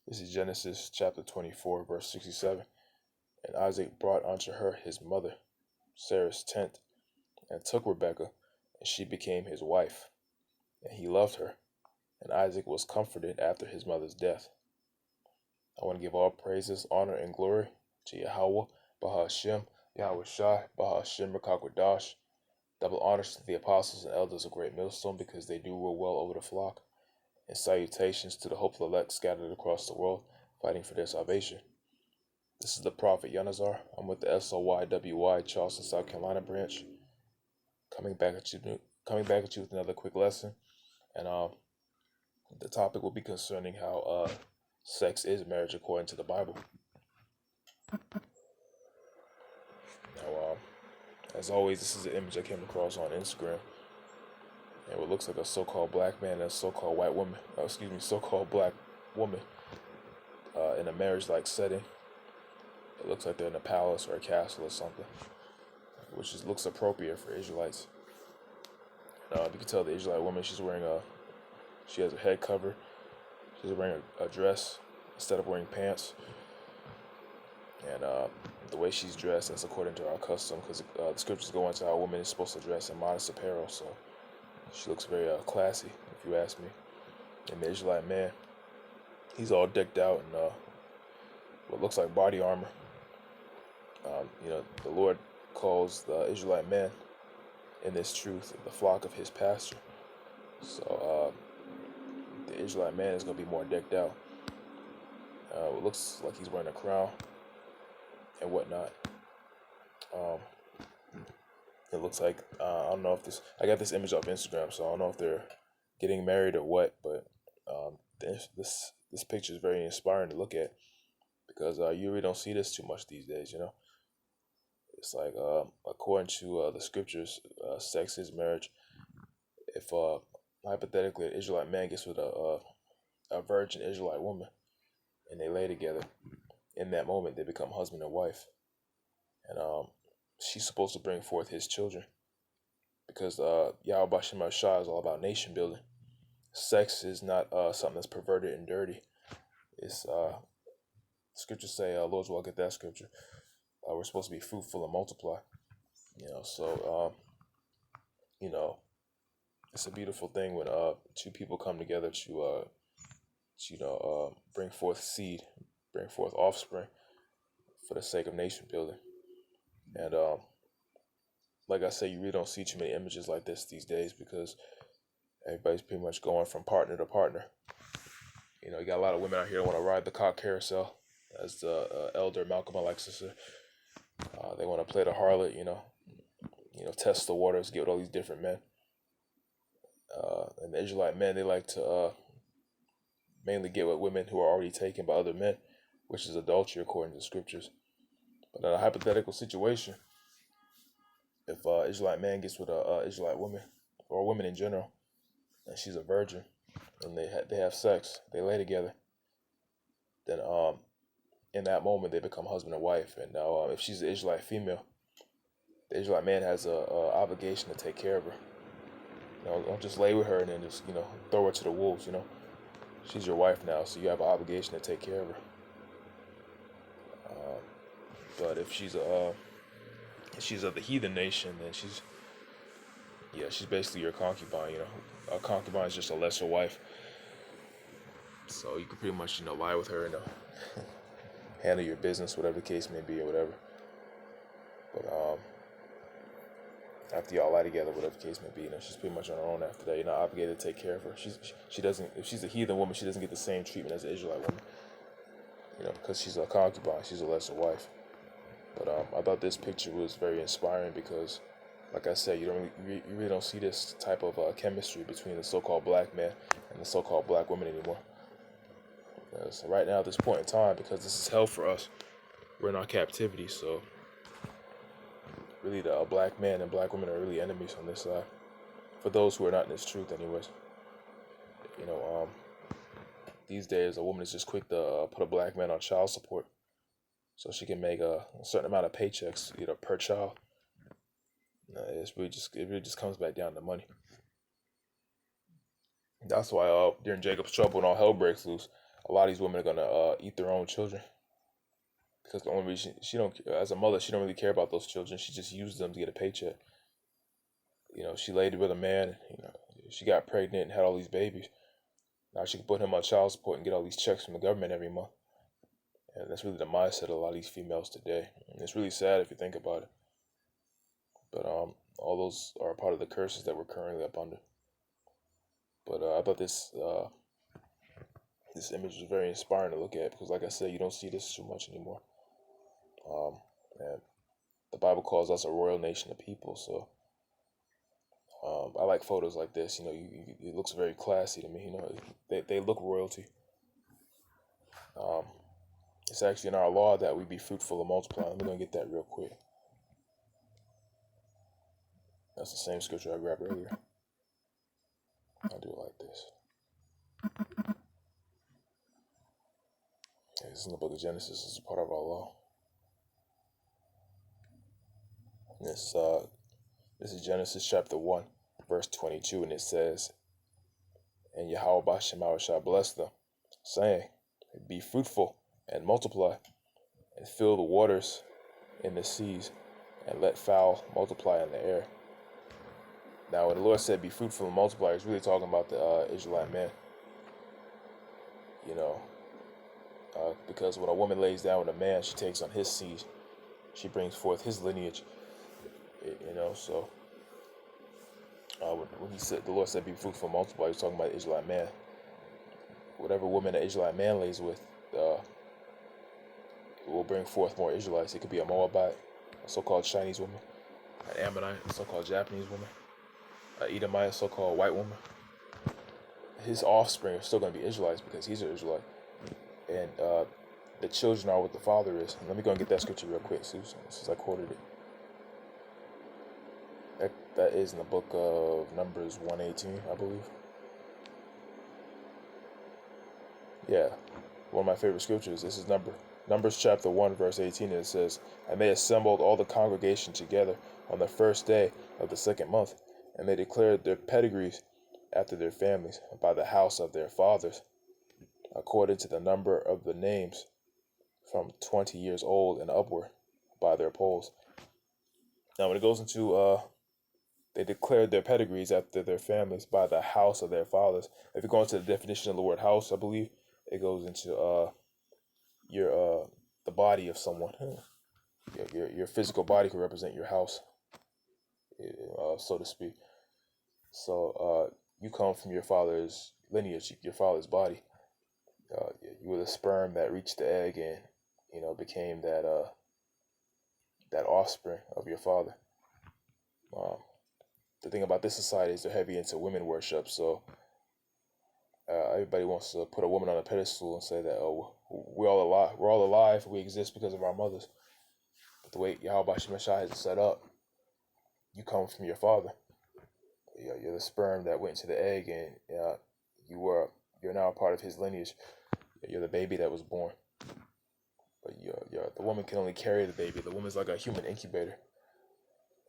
This is Genesis chapter 24, verse 67. And Isaac brought unto her his mother, Sarah's tent, and took Rebekah, and she became his wife. And he loved her, and Isaac was comforted after his mother's death. I want to give all praises, honor, and glory to Yahweh, Bahashem, Yahweh Shai, Bahashem, Rakakwadash. Double honors to the apostles and elders of Great Millstone because they do rule well over the flock. And salutations to the hopeful elect scattered across the world, fighting for their salvation. This is the Prophet Yanazar. I'm with the SOYWY Charleston, South Carolina branch. Coming back at you with another quick lesson, and the topic will be concerning how sex is marriage according to the Bible. Now, as always, this is an image I came across on Instagram, and what looks like a so-called black man and a so-called white woman, so-called black woman, in a marriage-like setting. It looks like they're in a palace or a castle or something, which looks appropriate for Israelites. You can tell the Israelite woman, she has a head cover. She's wearing a dress instead of wearing pants. And the way she's dressed, that's according to our custom, because the scriptures go into how a woman is supposed to dress in modest apparel. So she looks very classy, if you ask me. And the Israelite man, he's all decked out in what looks like body armor. The Lord calls the Israelite man in this truth the flock of his pasture. So the Israelite man is going to be more decked out. It looks like he's wearing a crown and whatnot. It looks like, I don't know if I got this image off Instagram, so I don't know if they're getting married or what, but this picture is very inspiring to look at, because you really don't see this too much these days, It's like, according to the scriptures, sex is marriage. If hypothetically an Israelite man gets with a virgin Israelite woman and they lay together, in that moment they become husband and wife. And she's supposed to bring forth his children, because Yahweh Bashem Shah is all about nation building. Sex is not something that's perverted and dirty. It's scriptures say, Lord's will get that scripture. We're supposed to be fruitful and multiply. So it's a beautiful thing when two people come together to bring forth seed, bring forth offspring for the sake of nation building. And like I say, you really don't see too many images like this these days, because everybody's pretty much going from partner to partner. You got a lot of women out here that want to ride the cock carousel, as the elder Malcolm Alexa said. They want to play the harlot, test the waters, get with all these different men. And the Israelite men, they like to mainly get with women who are already taken by other men, which is adultery according to the scriptures. But in a hypothetical situation, if Israelite man gets with a Israelite woman, or a woman in general, and she's a virgin, and they have sex, they lay together, then in that moment they become husband and wife. And now if she's an Israelite female, the Israelite man has a obligation to take care of her. Don't just lay with her and then just throw her to the wolves. She's your wife now, so you have an obligation to take care of her. But if she's of the heathen nation, then she's basically your concubine. A concubine is just a lesser wife. So you can pretty much lie with her and handle your business, whatever the case may be, or whatever. But after y'all lie together, whatever the case may be, she's pretty much on her own after that. You're not obligated to take care of her. She doesn't. If she's a heathen woman, she doesn't get the same treatment as an Israelite woman. Because she's a concubine, she's a lesser wife. But I thought this picture was very inspiring because, like I said, you really don't see this type of chemistry between the so-called black man and the so-called black woman anymore. Because right now, at this point in time, because this is hell for us, we're in our captivity. So really, the black man and black women are really enemies on this side. For those who are not in this truth, anyways. These days, a woman is just quick to put a black man on child support, so she can make a certain amount of paychecks, per child. It really just comes back down to money. That's why during Jacob's trouble, when all hell breaks loose, a lot of these women are gonna eat their own children because the only reason she don't, as a mother, she don't really care about those children. She just used them to get a paycheck. She laid with a man. She got pregnant and had all these babies. Now she can put him on child support and get all these checks from the government every month. And that's really the mindset of a lot of these females today. And it's really sad if you think about it. But all those are a part of the curses that we're currently up under. But I thought this image was very inspiring to look at because, like I said, you don't see this too much anymore. And the Bible calls us a royal nation of people, so I like photos like this. It looks very classy to me. They look royalty. It's actually in our law that we be fruitful and multiply. Let me go get that real quick. That's the same scripture I grabbed earlier. I'll do it like this. Okay, this is in the book of Genesis. This is part of our law. This is Genesis chapter 1, verse 22, and it says, "And Yahweh Bashemah shall bless them, saying, Be fruitful and multiply, and fill the waters in the seas, and let fowl multiply in the air." Now, when the Lord said, "Be fruitful and multiply," He's really talking about the Israelite man. Because when a woman lays down with a man, she takes on his seed. She brings forth his lineage. So when the Lord said, "Be fruitful and multiply," He's talking about the Israelite man. Whatever woman the Israelite man lays with, will bring forth more Israelites. It could be a Moabite, a so-called Chinese woman, an Ammonite, a so-called Japanese woman, an Edomite, a so-called white woman. His offspring are still going to be Israelites because he's an Israelite. And the children are what the father is. Let me go and get that scripture real quick, since I quoted it. That is in the book of Numbers 1:18, I believe. Yeah, one of my favorite scriptures. This is Numbers chapter 1, verse 18, and it says, "And they assembled all the congregation together on the first day of the second month, and they declared their pedigrees after their families by the house of their fathers, according to the number of the names, from 20 years old and upward, by their polls." Now, when it goes into they declared their pedigrees after their families by the house of their fathers. If you go into the definition of the word house, I believe it goes into the body of someone. Your physical body can represent your house, so to speak. So you come from your father's lineage, your father's body. You were the sperm that reached the egg and became that offspring of your father. The thing about this society is they're heavy into women worship, so everybody wants to put a woman on a pedestal and say that, oh, we're all alive, we exist because of our mothers. But the way Yahweh Shemashah has it set up, you come from your father. You're the sperm that went into the egg, and you're now a part of his lineage. You're the baby that was born. But the woman can only carry the baby. The woman's like a human incubator.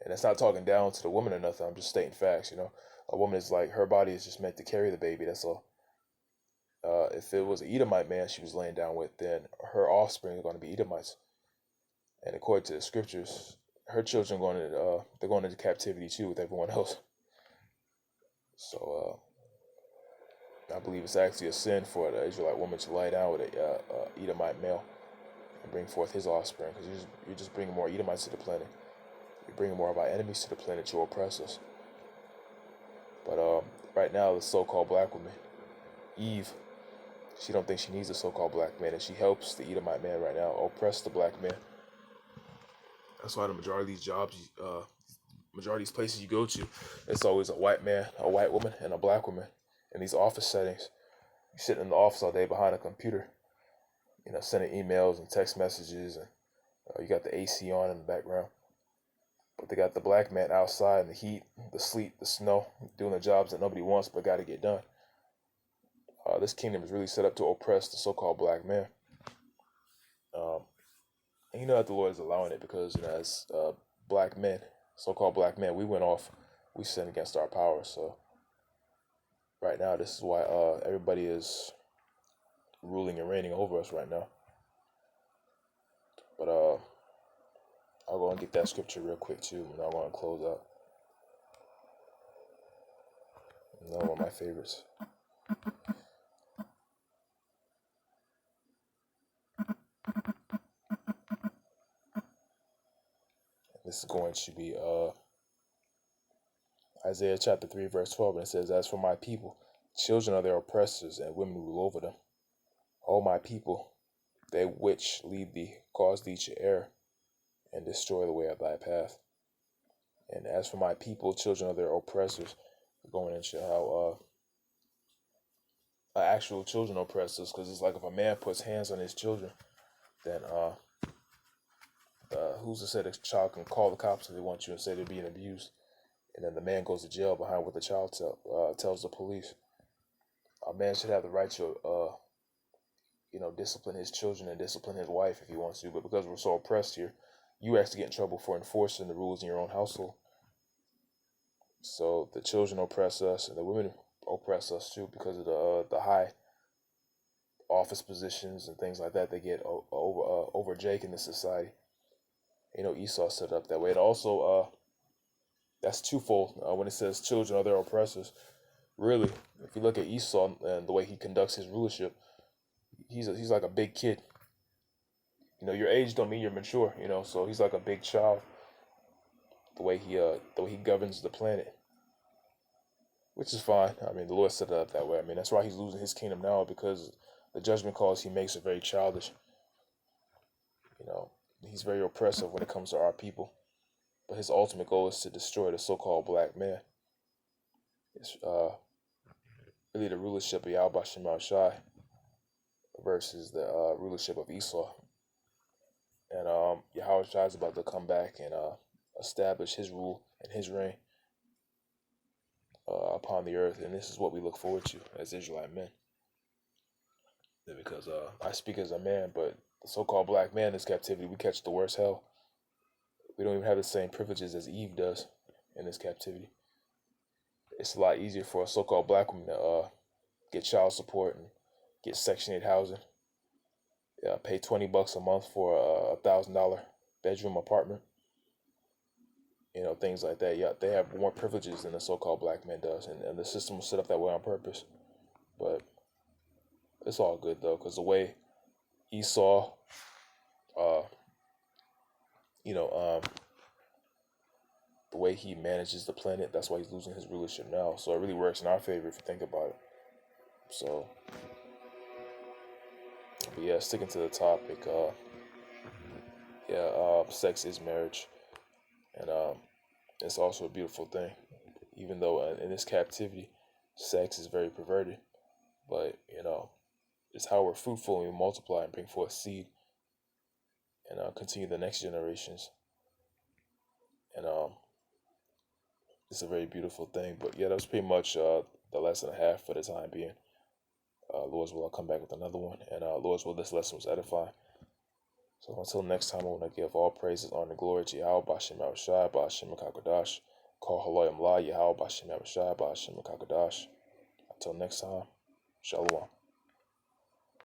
And it's not talking down to the woman or nothing. I'm just stating facts, A woman is like, her body is just meant to carry the baby, that's all. If it was an Edomite man she was laying down with, then her offspring are going to be Edomites. And according to the scriptures, her children they're going into captivity too with everyone else. So I believe it's actually a sin for the Israelite woman to lie down with a Edomite male and bring forth his offspring, because you're just bringing more Edomites to the planet. You're bringing more of our enemies to the planet to oppress us. But right now, the so-called black woman, Eve, she don't think she needs a so-called black man, and she helps the Edomite man right now oppress the black man. That's why the majority of these jobs, majority of these places you go to, it's always a white man, a white woman, and a black woman in these office settings. You're sitting in the office all day behind a computer, sending emails and text messages, and you got the AC on in the background. But they got the black man outside in the heat, the sleet, the snow, doing the jobs that nobody wants but got to get done. This kingdom is really set up to oppress the so-called black man. And you know that the Lord is allowing it because, as black men, so-called black men, we sin against our power. So right now, this is why everybody is ruling and reigning over us right now. But I'll go and get that scripture real quick too, and I want to close out. Another one of my favorites. This is going to be Isaiah chapter 3, verse 12, and it says, "As for my people, children are their oppressors, and women rule over them. O my people, they which lead thee, cause thee to err, and destroy the way of thy path. And as for my people, children are their oppressors." Going into how actual children oppress us, because it's like if a man puts hands on his children, then who's to say the child can call the cops if they want you and say they're being abused, and then the man goes to jail behind what the child tells the police. A man should have the right to discipline his children and discipline his wife if he wants to, but because we're so oppressed here, you actually get in trouble for enforcing the rules in your own household. So the children oppress us, and the women oppress us too because of the high office positions and things like that they get over Jake in the society. Esau set up that way. And also, that's twofold. When it says children are their oppressors, really, if you look at Esau and the way he conducts his rulership, he's like a big kid. Your age don't mean you're mature. So he's like a big child. The way he governs the planet, which is fine. I mean, the Lord set it up that way. I mean, that's why he's losing his kingdom now, because the judgment calls he makes are very childish. He's very oppressive when it comes to our people. But his ultimate goal is to destroy the so-called black man. It's really the rulership of Yahweh Shem Shai versus the rulership of Esau. And Yahweh Shai is about to come back and establish his rule and his reign upon the earth. And this is what we look forward to as Israelite men. Because I speak as a man, but the so-called black man in this captivity, we catch the worst hell. We don't even have the same privileges as Eve does in this captivity. It's a lot easier for a so-called black woman to get child support and get Section 8 housing. Pay $20 a month for a $1,000 bedroom apartment. Things like that. Yeah, they have more privileges than the so-called black man does, and the system was set up that way on purpose. But it's all good though, because the way Esau, the way he manages the planet, that's why he's losing his rulership now. So it really works in our favor if you think about it. So, but yeah, sticking to the topic, sex is marriage, and it's also a beautiful thing. Even though in this captivity, sex is very perverted, but it's how we're fruitful and we multiply and bring forth seed, and continue the next generations. And it's a very beautiful thing. But yeah, that was pretty much the lesson I have for the time being. Lord's will, I'll come back with another one. And Lord's will, this lesson was edifying. So until next time, I want to give all praises, honor, and glory to Yahweh, Bashem Yahushai, Bashem Kakadash, Call Haloyam La, Yahweh, Bashem Yahushai, Bashem Kakadash. Until next time, Shalom.